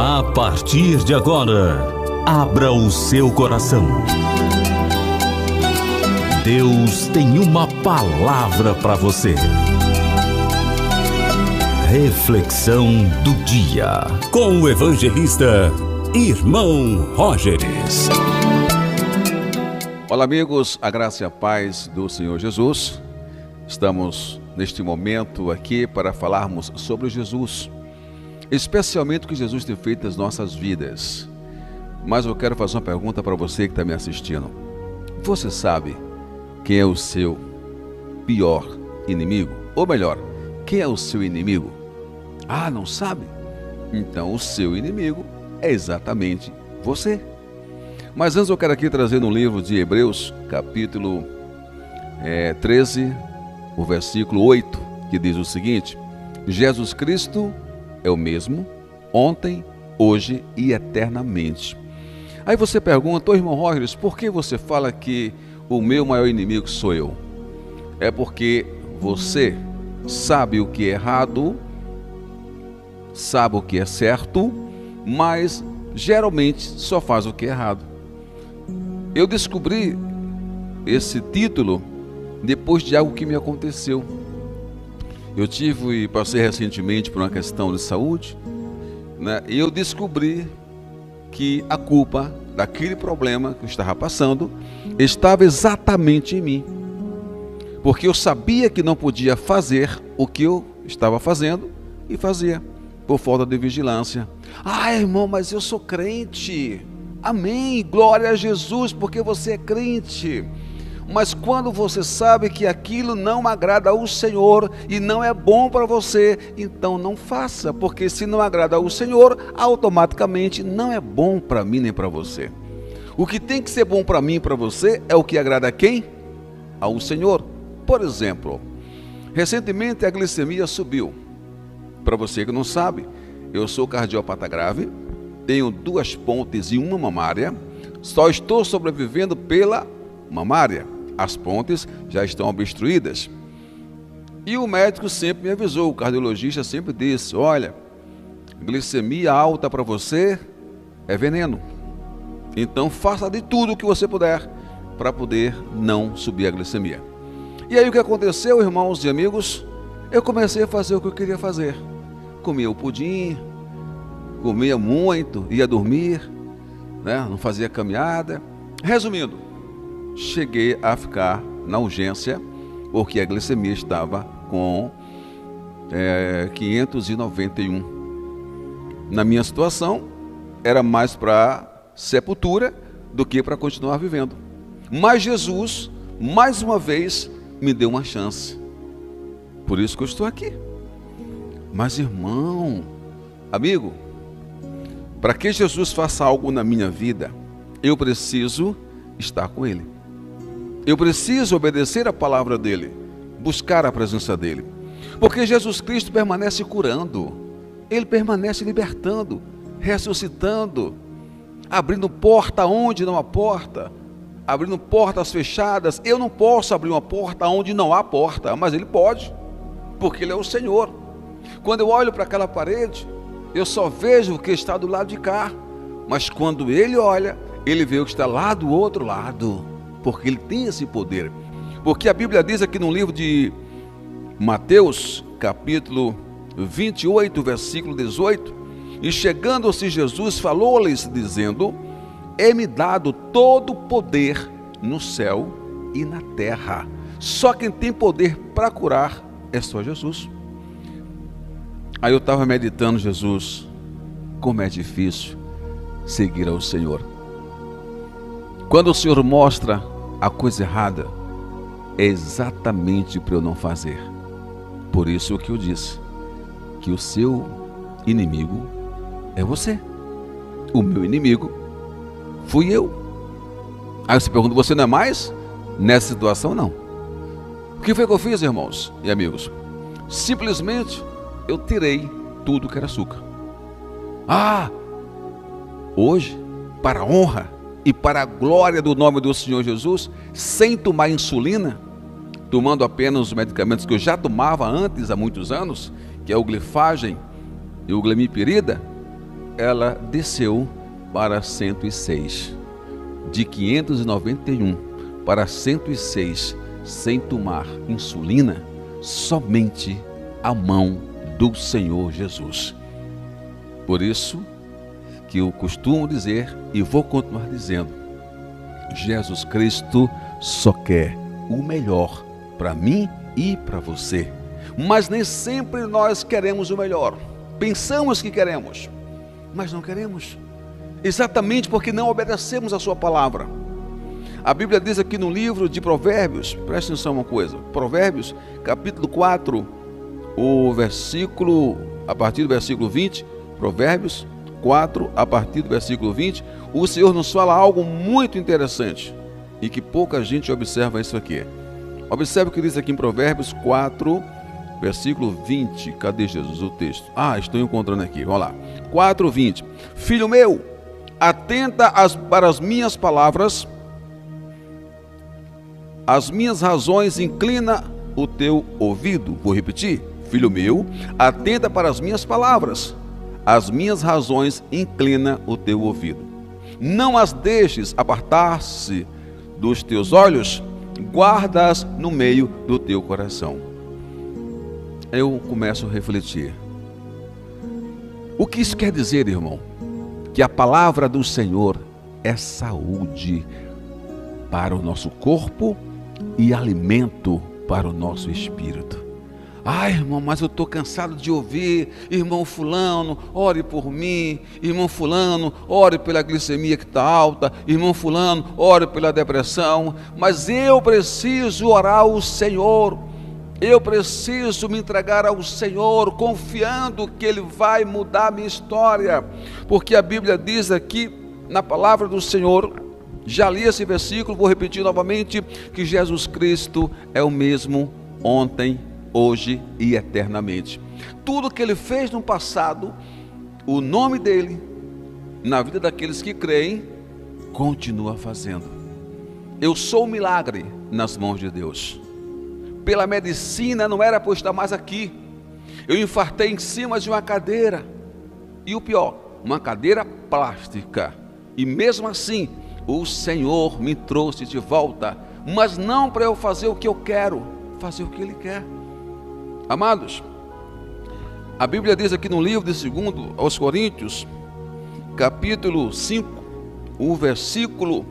A partir de agora, abra o seu coração. Deus tem uma palavra para você. Reflexão do dia, com o evangelista Irmão Rogers. Olá amigos, a graça e a paz do Senhor Jesus. Estamos neste momento aqui para falarmos sobre Jesus, especialmente o que Jesus tem feito nas nossas vidas. Mas eu quero fazer uma pergunta para você que está me assistindo. Você sabe quem é o seu pior inimigo? Ou melhor, quem é o seu inimigo? Ah, não sabe? Então o seu inimigo é exatamente você. Mas antes eu quero aqui trazer no livro de Hebreus, capítulo 13, o versículo 8, que diz o seguinte: Jesus Cristo é o mesmo, ontem, hoje e eternamente. Aí você pergunta: ô irmão Rogers, por que você fala que o meu maior inimigo sou eu? É porque você sabe o que é errado, sabe o que é certo, mas geralmente só faz o que é errado. Eu descobri esse título depois de algo que me aconteceu. Eu passei recentemente por uma questão de saúde, né? E eu descobri que a culpa daquele problema que eu estava passando estava exatamente em mim. Porque eu sabia que não podia fazer o que eu estava fazendo e fazia, por falta de vigilância. Ah, irmão, mas eu sou crente. Amém, glória a Jesus, porque você é crente. Mas quando você sabe que aquilo não agrada ao Senhor e não é bom para você, então não faça, porque se não agrada ao Senhor, automaticamente não é bom para mim nem para você. O que tem que ser bom para mim e para você é o que agrada a quem? Ao Senhor. Por exemplo, recentemente a glicemia subiu. Para você que não sabe, eu sou cardiopata grave, tenho 2 pontes e uma mamária, só estou sobrevivendo pela mamária. As pontes já estão obstruídas. E o médico sempre me avisou, o cardiologista sempre disse: olha, glicemia alta para você é veneno. Então faça de tudo o que você puder para poder não subir a glicemia. E aí o que aconteceu, irmãos e amigos? Eu comecei a fazer o que eu queria fazer. Comia o pudim, comia muito, ia dormir, né? Não fazia caminhada. Resumindo, cheguei a ficar na urgência porque a glicemia estava com 591. Na minha situação, era mais para sepultura do que para continuar vivendo. Mas Jesus, mais uma vez, me deu uma chance. Por isso que eu estou aqui. Mas irmão, amigo, para que Jesus faça algo na minha vida, eu preciso estar com Ele. Eu preciso obedecer a palavra dEle, buscar a presença dEle. Porque Jesus Cristo permanece curando, Ele permanece libertando, ressuscitando, abrindo porta onde não há porta, abrindo portas fechadas. Eu não posso abrir uma porta onde não há porta, mas Ele pode, porque Ele é o Senhor. Quando eu olho para aquela parede, eu só vejo o que está do lado de cá, mas quando Ele olha, Ele vê o que está lá do outro lado, porque Ele tem esse poder. Porque a Bíblia diz aqui no livro de Mateus, capítulo 28, versículo 18: e chegando-se Jesus, falou-lhes, dizendo: é-me dado todo o poder no céu e na terra. Só quem tem poder para curar é só Jesus. Aí eu estava meditando: Jesus, como é difícil seguir ao Senhor. Quando o Senhor mostra a coisa errada, é exatamente para eu não fazer. Por isso que eu disse que o seu inimigo é você. O meu inimigo fui eu. Aí você pergunta: você não é mais? Nessa situação, não. O que foi que eu fiz, irmãos e amigos? Simplesmente eu tirei tudo que era açúcar. Hoje, para a honra e para a glória do nome do Senhor Jesus, sem tomar insulina, tomando apenas os medicamentos que eu já tomava antes, há muitos anos, que é o glifagem e o glimepirida, ela desceu para 106. De 591 para 106, sem tomar insulina, somente a mão do Senhor Jesus. Por isso que eu costumo dizer e vou continuar dizendo, Jesus Cristo só quer o melhor para mim e para você. Mas nem sempre nós queremos o melhor. Pensamos que queremos, mas não queremos. Exatamente porque não obedecemos a sua palavra. A Bíblia diz aqui no livro de Provérbios, presta atenção uma coisa, Provérbios, capítulo 4, a partir do versículo 20, Provérbios 4, a partir do versículo 20, o Senhor nos fala algo muito interessante e que pouca gente observa isso aqui. Observe o que diz aqui em Provérbios 4, versículo 20. Cadê Jesus o texto? Estou encontrando aqui, vamos lá. 4, 20. Filho meu, atenta para as minhas palavras, as minhas razões, inclina o teu ouvido. Vou repetir. Filho meu, atenta para as minhas palavras, as minhas razões, inclina o teu ouvido. Não as deixes apartar-se dos teus olhos, guarda-as no meio do teu coração. Eu começo a refletir. O que isso quer dizer, irmão? Que a palavra do Senhor é saúde para o nosso corpo e alimento para o nosso espírito. Irmão, mas eu estou cansado de ouvir, irmão fulano, ore por mim, irmão fulano, ore pela glicemia que está alta, irmão fulano, ore pela depressão, mas eu preciso orar ao Senhor, eu preciso me entregar ao Senhor, confiando que Ele vai mudar a minha história, porque a Bíblia diz aqui, na palavra do Senhor, já li esse versículo, vou repetir novamente, que Jesus Cristo é o mesmo ontem, hoje e eternamente. Tudo que Ele fez no passado, o nome dEle, na vida daqueles que creem, continua fazendo. Eu sou um milagre nas mãos de Deus. Pela medicina não era para eu estar mais aqui. Eu infartei em cima de uma cadeira. E o pior, uma cadeira plástica. E mesmo assim, o Senhor me trouxe de volta. Mas não para eu fazer o que eu quero, fazer o que Ele quer. Amados, a Bíblia diz aqui no livro de 2 aos Coríntios, capítulo 5, o versículo,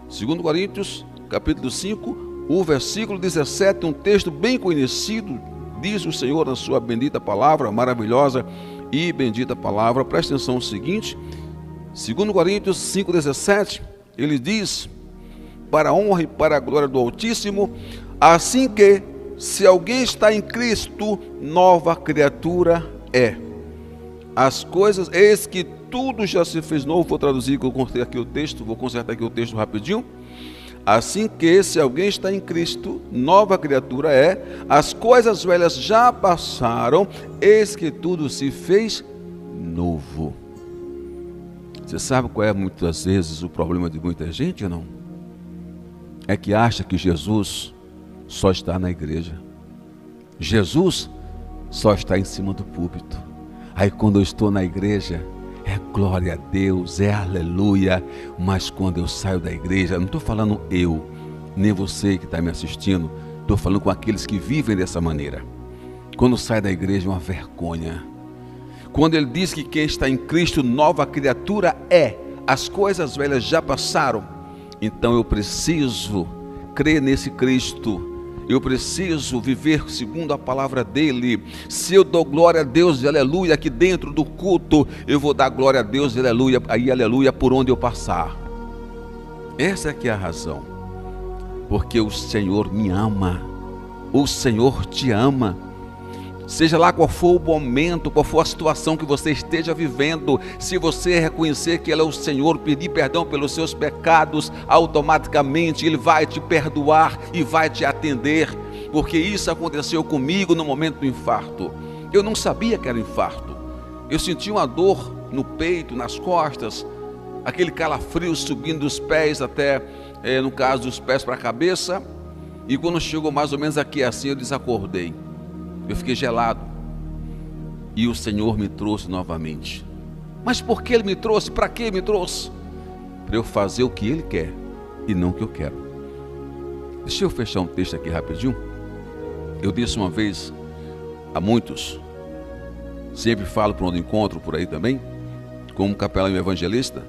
2 Coríntios, capítulo 5, o versículo 17, um texto bem conhecido, diz o Senhor na sua bendita palavra, maravilhosa e bendita palavra. Presta atenção no seguinte, 2 Coríntios 5, 17, ele diz, para a honra e para a glória do Altíssimo, assim que, se alguém está em Cristo, nova criatura é. As coisas, eis que tudo já se fez novo. Vou traduzir, vou consertar aqui o texto, rapidinho. Assim que, se alguém está em Cristo, nova criatura é. As coisas velhas já passaram, eis que tudo se fez novo. Você sabe qual é muitas vezes o problema de muita gente ou não? É que acha que Jesus só está na igreja. Jesus só está em cima do púlpito. Aí quando eu estou na igreja, é glória a Deus, é aleluia. Mas quando eu saio da igreja, não estou falando eu, nem você que está me assistindo, estou falando com aqueles que vivem dessa maneira. Quando sai da igreja é uma vergonha. Quando ele diz que quem está em Cristo, nova criatura é. As coisas velhas já passaram. Então eu preciso crer nesse Cristo. Eu preciso viver segundo a palavra dele. Se eu dou glória a Deus e aleluia aqui dentro do culto, eu vou dar glória a Deus e aleluia por onde eu passar. Essa é que é a razão. Porque o Senhor me ama. O Senhor te ama. Seja lá qual for o momento, qual for a situação que você esteja vivendo, se você reconhecer que Ele é o Senhor, pedir perdão pelos seus pecados, automaticamente Ele vai te perdoar e vai te atender, porque isso aconteceu comigo no momento do infarto. Eu não sabia que era infarto, eu senti uma dor no peito, nas costas, aquele calafrio subindo dos pés até, no caso dos pés para a cabeça, e quando chegou mais ou menos aqui assim, eu desacordei. Eu fiquei gelado e o Senhor me trouxe novamente. Mas por que Ele me trouxe? Para que me trouxe? Para eu fazer o que Ele quer e não o que eu quero. Deixa eu fechar um texto aqui rapidinho. Eu disse uma vez a muitos, sempre falo para onde encontro por aí também, como capelão e evangelista,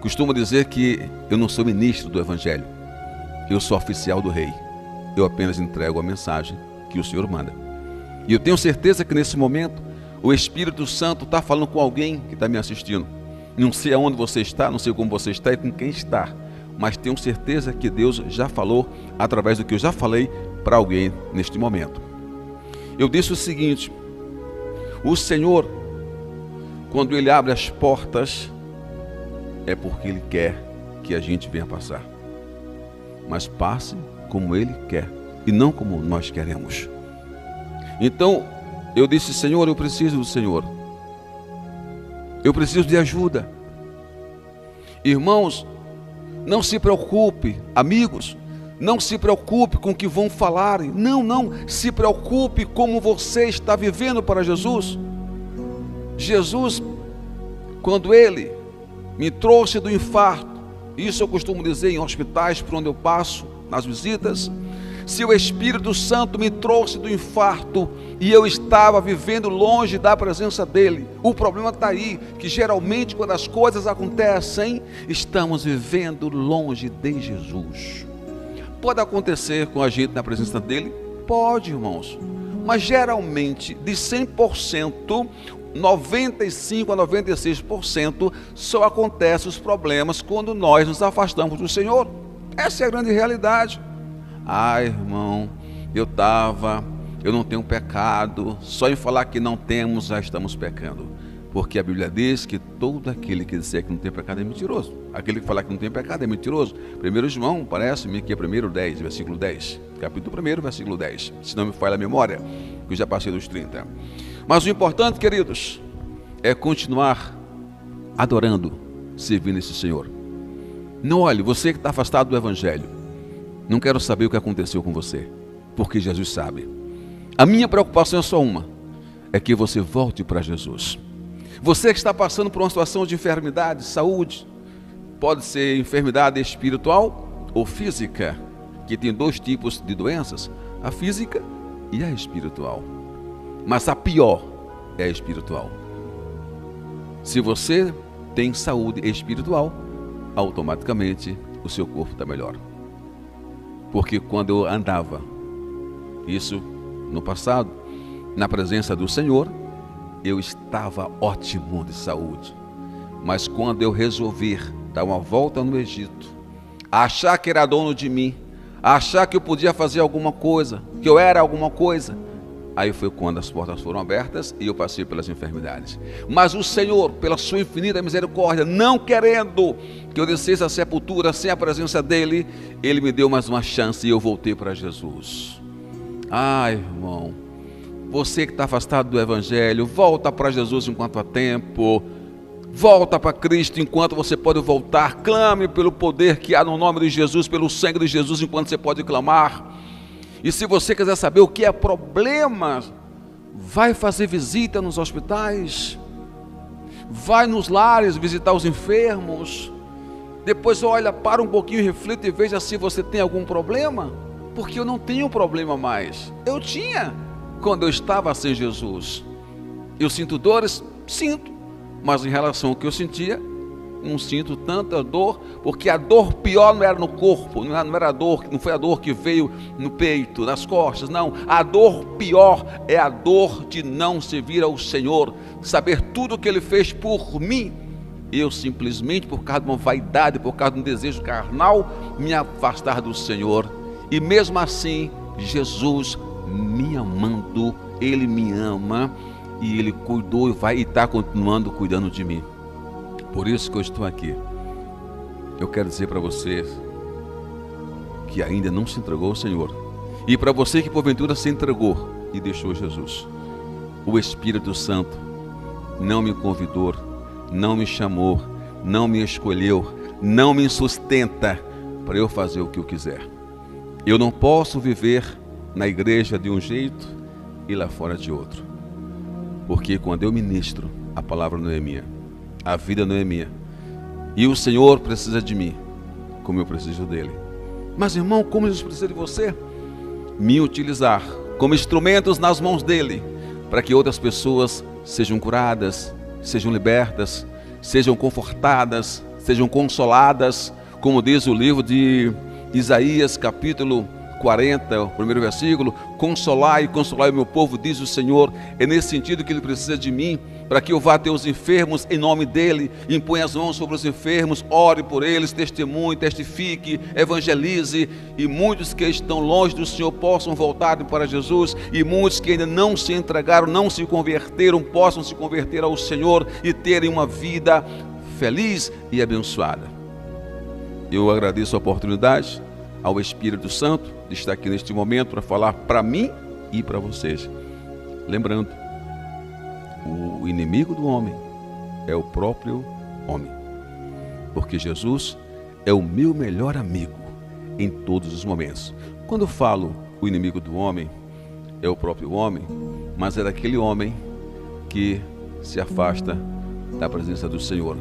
costumo dizer que eu não sou ministro do Evangelho, eu sou oficial do Rei. Eu apenas entrego a mensagem que o Senhor manda. E eu tenho certeza que nesse momento o Espírito Santo está falando com alguém que está me assistindo. Não sei aonde você está, não sei como você está e com quem está, mas tenho certeza que Deus já falou através do que eu já falei para alguém neste momento. Eu disse o seguinte: o Senhor, quando Ele abre as portas, é porque Ele quer que a gente venha passar. Mas passe como Ele quer e não como nós queremos. Então, eu disse: Senhor, eu preciso do Senhor. Eu preciso de ajuda. Irmãos, não se preocupe, amigos, não se preocupe com o que vão falar. Não se preocupe como você está vivendo para Jesus. Jesus, quando Ele me trouxe do infarto, isso eu costumo dizer em hospitais por onde eu passo, nas visitas, se o Espírito Santo me trouxe do infarto e eu estava vivendo longe da presença dEle, o problema está aí, que geralmente quando as coisas acontecem, estamos vivendo longe de Jesus. Pode acontecer com a gente na presença dEle? Pode, irmãos, mas geralmente de 100%, 95% a 96% só acontecem os problemas quando nós nos afastamos do Senhor. Essa é a grande realidade. Irmão, eu não tenho pecado. Só em falar que não temos, já estamos pecando. Porque a Bíblia diz que todo aquele que disser que não tem pecado é mentiroso. Aquele que falar que não tem pecado é mentiroso. 1 João, parece-me que é 1:10, versículo 10. Capítulo 1, versículo 10. Se não me falha a memória, que eu já passei dos 30. Mas o importante, queridos, é continuar adorando, servindo esse Senhor. Não olhe, você que está afastado do Evangelho, não quero saber o que aconteceu com você, porque Jesus sabe. A minha preocupação é só uma, é que você volte para Jesus. Você que está passando por uma situação de enfermidade, saúde, pode ser enfermidade espiritual ou física, que tem dois tipos de doenças, a física e a espiritual. Mas a pior é a espiritual. Se você tem saúde espiritual, automaticamente o seu corpo está melhor. Porque quando eu andava, isso no passado, na presença do Senhor, eu estava ótimo de saúde. Mas quando eu resolver dar uma volta no Egito, achar que era dono de mim, achar que eu podia fazer alguma coisa, que eu era alguma coisa, aí foi quando as portas foram abertas e eu passei pelas enfermidades. Mas o Senhor, pela sua infinita misericórdia, não querendo que eu descesse à sepultura sem a presença dEle, Ele me deu mais uma chance e eu voltei para Jesus. Irmão, você que está afastado do Evangelho, volta para Jesus enquanto há tempo. Volta para Cristo enquanto você pode voltar. Clame pelo poder que há no nome de Jesus, pelo sangue de Jesus enquanto você pode clamar. E se você quiser saber o que é problema, vai fazer visita nos hospitais, vai nos lares visitar os enfermos. Depois olha, para um pouquinho, reflita e veja se você tem algum problema. Porque eu não tenho problema mais. Eu tinha quando eu estava sem Jesus. Eu sinto dores? Sinto. Mas em relação ao que eu sentia, não sinto tanta dor, porque a dor pior não era no corpo, não era a dor, não foi a dor que veio no peito, nas costas, não. A dor pior é a dor de não servir ao Senhor, saber tudo o que Ele fez por mim. Eu simplesmente, por causa de uma vaidade, por causa de um desejo carnal, me afastar do Senhor. E mesmo assim, Jesus me amando, Ele me ama, e Ele cuidou e vai estar continuando cuidando de mim. Por isso que eu estou aqui. Eu quero dizer para você que ainda não se entregou ao Senhor, e para você que porventura se entregou e deixou Jesus, o Espírito Santo não me convidou, não me chamou, não me escolheu, não me sustenta para eu fazer o que eu quiser. Eu não posso viver na igreja de um jeito e lá fora de outro. Porque quando eu ministro, a palavra não é minha, A vida não é minha. E o Senhor precisa de mim, como eu preciso dele. Mas, irmão, como Jesus precisa de você? Me utilizar como instrumentos nas mãos dele, para que outras pessoas sejam curadas, sejam libertas, sejam confortadas, sejam consoladas, como diz o livro de Isaías, capítulo 40, o primeiro versículo: consolai o meu povo, diz o Senhor. É nesse sentido que ele precisa de mim, para que eu vá até os enfermos em nome dele, imponha as mãos sobre os enfermos, ore por eles, testemunhe, testifique, evangelize, e muitos que estão longe do Senhor possam voltar para Jesus, e muitos que ainda não se entregaram, não se converteram, possam se converter ao Senhor e terem uma vida feliz e abençoada. Eu agradeço a oportunidade ao Espírito Santo de estar aqui neste momento para falar para mim e para vocês. Lembrando, o inimigo do homem é o próprio homem, porque Jesus é o meu melhor amigo em todos os momentos. Quando eu falo o inimigo do homem, é o próprio homem, mas é daquele homem que se afasta da presença do Senhor,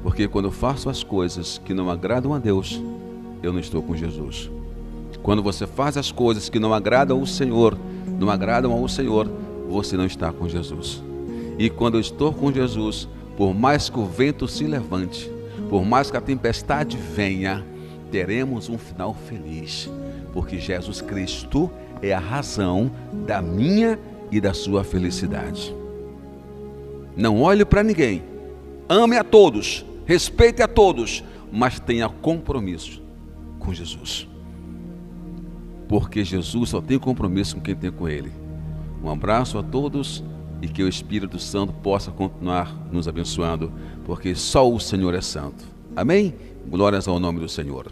porque quando eu faço as coisas que não agradam a Deus, eu não estou com Jesus. Quando você faz as coisas que não agradam ao Senhor, você não está com Jesus. E quando eu estou com Jesus, por mais que o vento se levante, por mais que a tempestade venha, teremos um final feliz, porque Jesus Cristo é a razão da minha e da sua felicidade. Não olhe para ninguém, ame a todos, respeite a todos, mas tenha compromisso com Jesus, porque Jesus só tem compromisso com quem tem com ele. Um abraço a todos e que o Espírito Santo possa continuar nos abençoando, porque só o Senhor é santo. Amém? Glórias ao nome do Senhor.